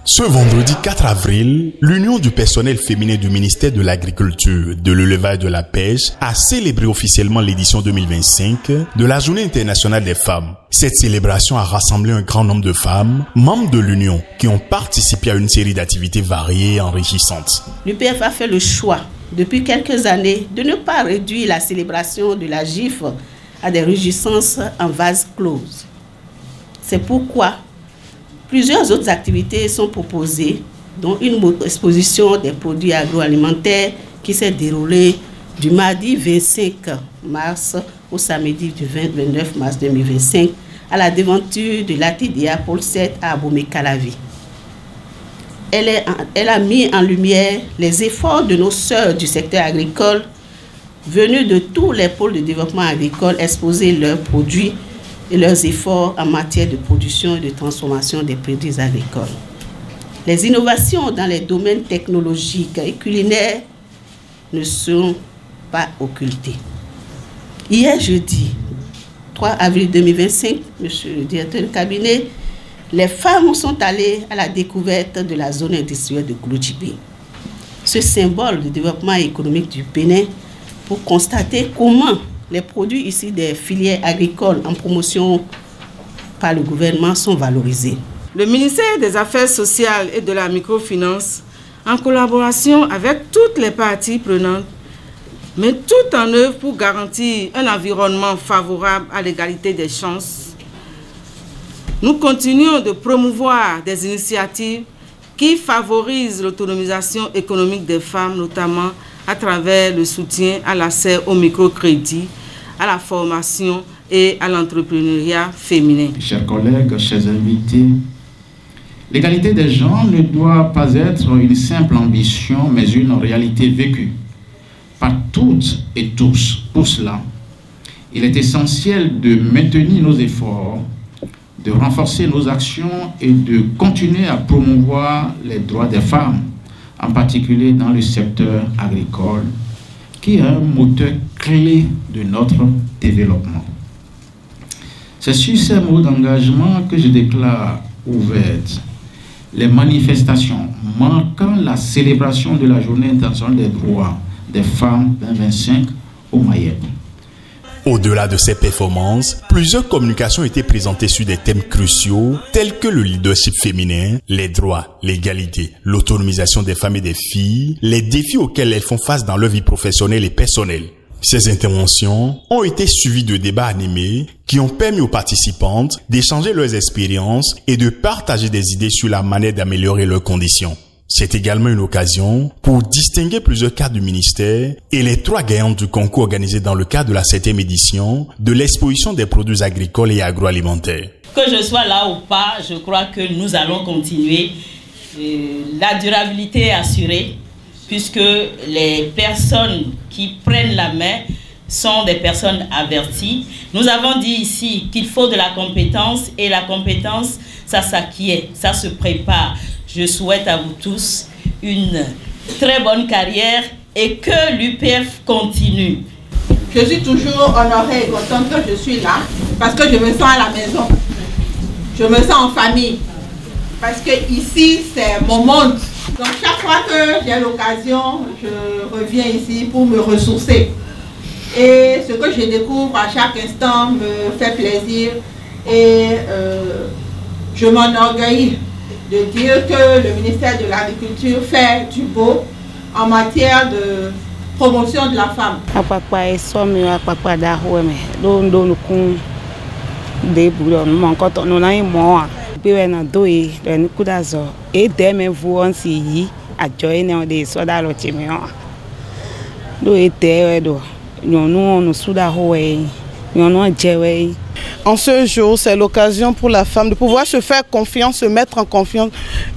Ce vendredi 4 avril, l'Union du personnel féminin du ministère de l'Agriculture, de l'Élevage et de la Pêche a célébré officiellement l'édition 2025 de la Journée internationale des femmes. Cette célébration a rassemblé un grand nombre de femmes, membres de l'Union, qui ont participé à une série d'activités variées et enrichissantes. L'UPF a fait le choix, depuis quelques années, de ne pas réduire la célébration de la GIF à des réjouissances en vase clos. C'est pourquoi plusieurs autres activités sont proposées, dont une exposition des produits agroalimentaires qui s'est déroulée du mardi 25 mars au samedi du 29 mars 2025 à la devanture de l'ATDA Pôle 7 à Abomey-Calavi. Elle a mis en lumière les efforts de nos sœurs du secteur agricole venues de tous les pôles de développement agricole exposer leurs produits et leurs efforts en matière de production et de transformation des produits agricoles. Les innovations dans les domaines technologiques et culinaires ne sont pas occultées. Hier jeudi, 3 avril 2025, monsieur le directeur du cabinet, les femmes sont allées à la découverte de la zone industrielle de Glodjibé, ce symbole de développement économique du Bénin, pour constater comment les produits ici des filières agricoles en promotion par le gouvernement sont valorisés. Le ministère des Affaires sociales et de la microfinance, en collaboration avec toutes les parties prenantes, met tout en œuvre pour garantir un environnement favorable à l'égalité des chances. Nous continuons de promouvoir des initiatives qui favorisent l'autonomisation économique des femmes, notamment à travers le soutien à l'accès au microcrédit, à la formation et à l'entrepreneuriat féminin. Chers collègues, chers invités, l'égalité des genres ne doit pas être une simple ambition, mais une réalité vécue par toutes et tous. Pour cela, il est essentiel de maintenir nos efforts, de renforcer nos actions et de continuer à promouvoir les droits des femmes, en particulier dans le secteur agricole, qui est un moteur clé de notre développement. C'est sur ces mots d'engagement que je déclare ouvertes les manifestations marquant la célébration de la Journée internationale des droits des femmes 2025 au Mayenne. Au-delà de ces performances, plusieurs communications étaient présentées sur des thèmes cruciaux tels que le leadership féminin, les droits, l'égalité, l'autonomisation des femmes et des filles, les défis auxquels elles font face dans leur vie professionnelle et personnelle. Ces interventions ont été suivies de débats animés qui ont permis aux participantes d'échanger leurs expériences et de partager des idées sur la manière d'améliorer leurs conditions. C'est également une occasion pour distinguer plusieurs cadres du ministère et les 3 gagnantes du concours organisé dans le cadre de la 7e édition de l'exposition des produits agricoles et agroalimentaires. Que je sois là ou pas, je crois que nous allons continuer. La durabilité est assurée puisque les personnes qui prennent la main sont des personnes averties. Nous avons dit ici qu'il faut de la compétence et la compétence, ça s'acquiert, ça se prépare. Je souhaite à vous tous une très bonne carrière et que l'UPF continue. Je suis toujours honorée et contente que je suis là parce que je me sens à la maison. Je me sens en famille parce que ici c'est mon monde. Donc chaque fois que j'ai l'occasion, je reviens ici pour me ressourcer. Et ce que je découvre à chaque instant me fait plaisir et je m'enorgueillis de dire que le ministère de l'Agriculture fait du beau en matière de promotion de la femme. En ce jour, c'est l'occasion pour la femme de pouvoir se faire confiance, se mettre en confiance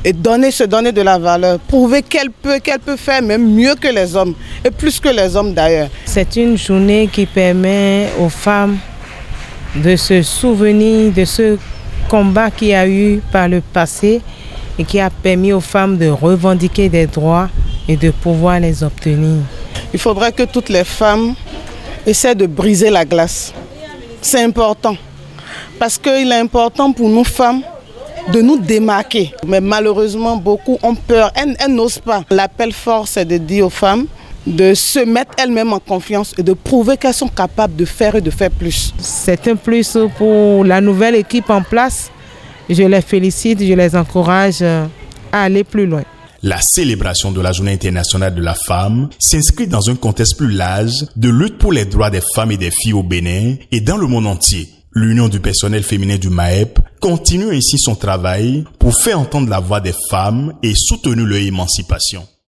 et se donner de la valeur. Prouver qu'elle peut faire même mieux que les hommes et plus que les hommes d'ailleurs. C'est une journée qui permet aux femmes de se souvenir de ce combat qu'il y a eu par le passé et qui a permis aux femmes de revendiquer des droits et de pouvoir les obtenir. Il faudrait que toutes les femmes essaient de briser la glace. c'est important. Parce qu'il est important pour nous femmes de nous démarquer. Mais malheureusement, beaucoup ont peur, elles n'osent pas. L'appel fort, c'est de dire aux femmes de se mettre elles-mêmes en confiance et de prouver qu'elles sont capables de faire et de faire plus. C'est un plus pour la nouvelle équipe en place. Je les félicite, je les encourage à aller plus loin. La célébration de la Journée internationale de la femme s'inscrit dans un contexte plus large de lutte pour les droits des femmes et des filles au Bénin et dans le monde entier. L'Union du personnel féminin du MAEP continue ainsi son travail pour faire entendre la voix des femmes et soutenir leur émancipation.